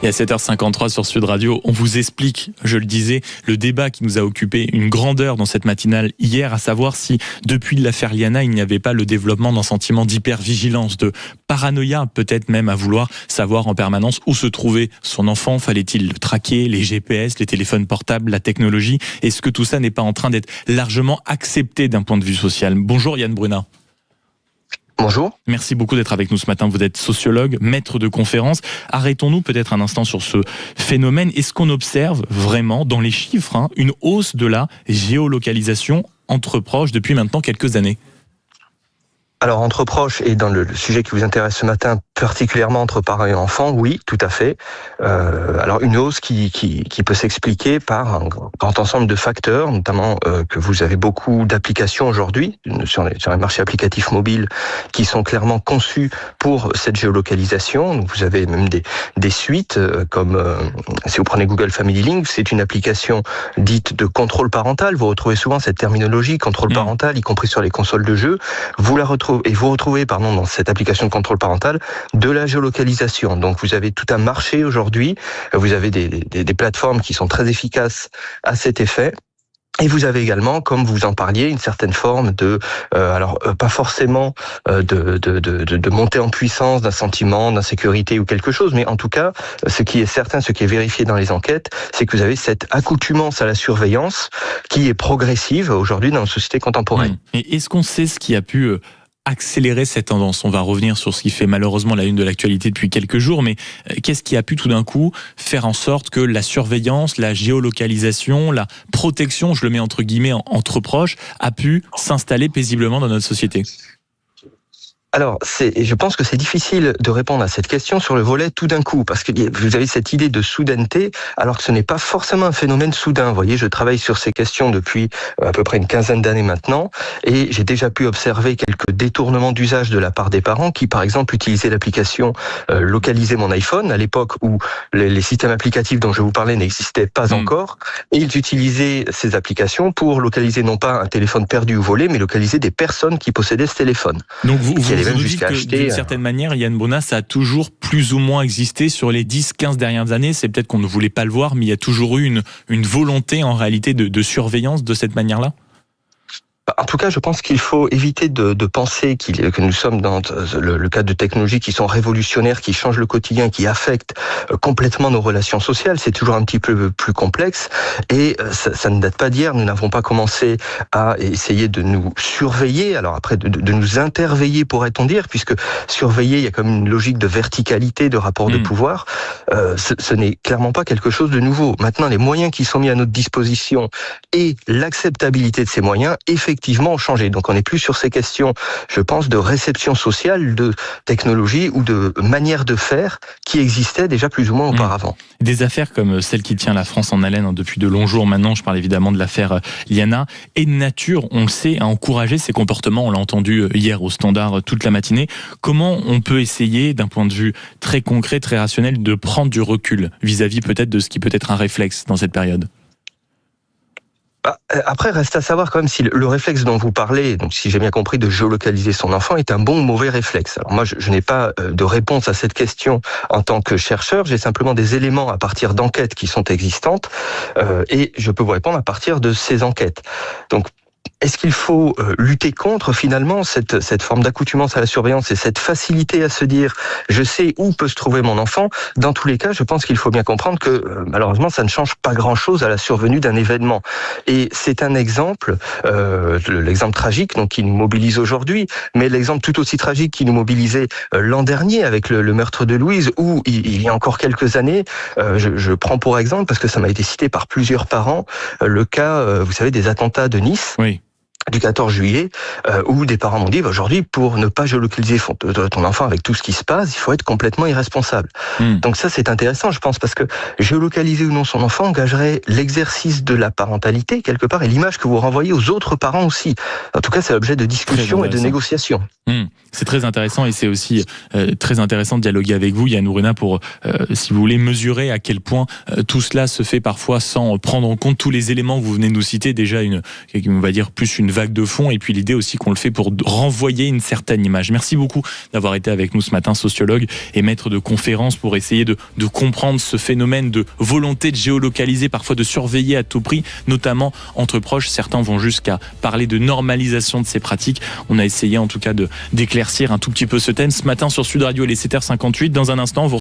Et à 7h53 sur Sud Radio, on vous explique, je le disais, le débat qui nous a occupé une grande heure dans cette matinale hier, à savoir si, depuis l'affaire Liana, il n'y avait pas le développement d'un sentiment d'hypervigilance, de paranoïa, peut-être même à vouloir savoir en permanence où se trouvait son enfant. Fallait-il le traquer, les GPS, les téléphones portables, la technologie? Est-ce que tout ça n'est pas en train d'être largement accepté d'un point de vue social? Bonjour Yann Brunat. Bonjour. Merci beaucoup d'être avec nous ce matin. Vous êtes sociologue, maître de conférences. Arrêtons-nous peut-être un instant sur ce phénomène. Est-ce qu'on observe vraiment dans les chiffres une hausse de la géolocalisation entre proches depuis maintenant quelques années ? Alors, entre proches et dans le sujet qui vous intéresse ce matin, particulièrement entre parents et enfants, oui, tout à fait. Alors, une hausse qui peut s'expliquer par un grand ensemble de facteurs, notamment que vous avez beaucoup d'applications aujourd'hui sur les marchés applicatifs mobiles qui sont clairement conçus pour cette géolocalisation. Donc, vous avez même des suites comme si vous prenez Google Family Link, c'est une application dite de contrôle parental. Vous retrouvez souvent cette terminologie contrôle parental, y compris sur les consoles de jeux. Vous retrouvez dans cette application de contrôle parental de la géolocalisation. Donc vous avez tout un marché aujourd'hui, vous avez des plateformes qui sont très efficaces à cet effet. Et vous avez également, comme vous en parliez, une certaine forme de, pas forcément de montée en puissance d'un sentiment d'insécurité ou quelque chose, mais en tout cas, ce qui est certain, ce qui est vérifié dans les enquêtes, c'est que vous avez cette accoutumance à la surveillance qui est progressive aujourd'hui dans la société contemporaine. Et est-ce qu'on sait ce qui a pu accélérer cette tendance? On va revenir sur ce qui fait malheureusement la une de l'actualité depuis quelques jours, mais qu'est-ce qui a pu tout d'un coup faire en sorte que la surveillance, la géolocalisation, la protection, je le mets entre guillemets entre proches, a pu s'installer paisiblement dans notre société? Alors, je pense que c'est difficile de répondre à cette question sur le volet tout d'un coup, parce que vous avez cette idée de soudaineté, alors que ce n'est pas forcément un phénomène soudain. Vous voyez, je travaille sur ces questions depuis à peu près une quinzaine d'années maintenant, et j'ai déjà pu observer quelques détournements d'usage de la part des parents qui, par exemple, utilisaient l'application Localiser mon iPhone, à l'époque où les systèmes applicatifs dont je vous parlais n'existaient pas encore, et ils utilisaient ces applications pour localiser non pas un téléphone perdu ou volé, mais localiser des personnes qui possédaient ce téléphone. Donc vous nous dites que d'une certaine manière, Yann Brunat, ça a toujours plus ou moins existé sur les 10-15 dernières années. C'est peut-être qu'on ne voulait pas le voir, mais il y a toujours eu une volonté en réalité de surveillance de cette manière-là? En tout cas, je pense qu'il faut éviter de penser que nous sommes dans le cadre de technologies qui sont révolutionnaires, qui changent le quotidien, qui affectent complètement nos relations sociales. C'est toujours un petit peu plus complexe et ça ne date pas d'hier. Nous n'avons pas commencé à essayer de nous surveiller, alors après de nous interveiller, pourrait-on dire, puisque surveiller, il y a comme une logique de verticalité, de rapport de pouvoir. Ce n'est clairement pas quelque chose de nouveau. Maintenant, les moyens qui sont mis à notre disposition et l'acceptabilité de ces moyens, effectivement ont changé. Donc on n'est plus sur ces questions, je pense, de réception sociale, de technologie ou de manière de faire qui existaient déjà plus ou moins auparavant. Des affaires comme celle qui tient la France en haleine depuis de longs jours maintenant, je parle évidemment de l'affaire Liana, est de nature, on le sait, à encourager ces comportements. On l'a entendu hier au Standard toute la matinée. Comment on peut essayer, d'un point de vue très concret, très rationnel, de prendre du recul vis-à-vis peut-être de ce qui peut être un réflexe dans cette période? Après, reste à savoir quand même si le réflexe dont vous parlez, donc si j'ai bien compris, de géolocaliser son enfant, est un bon ou mauvais réflexe. Alors moi, je n'ai pas de réponse à cette question en tant que chercheur, j'ai simplement des éléments à partir d'enquêtes qui sont existantes, et je peux vous répondre à partir de ces enquêtes. Donc, est-ce qu'il faut lutter contre finalement cette forme d'accoutumance à la surveillance et cette facilité à se dire je sais où peut se trouver mon enfant? Dans tous les cas, je pense qu'il faut bien comprendre que malheureusement ça ne change pas grand-chose à la survenue d'un événement. Et c'est un exemple, l'exemple tragique donc qui nous mobilise aujourd'hui, mais l'exemple tout aussi tragique qui nous mobilisait l'an dernier avec le meurtre de Louise, où il y a encore quelques années, je prends pour exemple parce que ça m'a été cité par plusieurs parents, le cas, vous savez, des attentats de Nice. Oui. Du 14 juillet, où des parents m'ont dit aujourd'hui, pour ne pas géolocaliser ton enfant avec tout ce qui se passe, il faut être complètement irresponsable. Donc ça, c'est intéressant, je pense, parce que géolocaliser ou non son enfant engagerait l'exercice de la parentalité, quelque part, et l'image que vous renvoyez aux autres parents aussi. En tout cas, c'est l'objet de discussion et de négociation. C'est très intéressant, et c'est aussi très intéressant de dialoguer avec vous, Yann Brunat, pour, si vous voulez, mesurer à quel point tout cela se fait parfois sans prendre en compte tous les éléments que vous venez de nous citer. Déjà, on va dire plus une vague de fond, et puis l'idée aussi qu'on le fait pour renvoyer une certaine image. Merci beaucoup d'avoir été avec nous ce matin, sociologue et maître de conférences, pour essayer de comprendre ce phénomène de volonté de géolocaliser, parfois de surveiller à tout prix, notamment entre proches. Certains vont jusqu'à parler de normalisation de ces pratiques. On a essayé en tout cas d'éclaircir un tout petit peu ce thème ce matin sur Sud Radio. Il est 7h58. Dans un instant, vous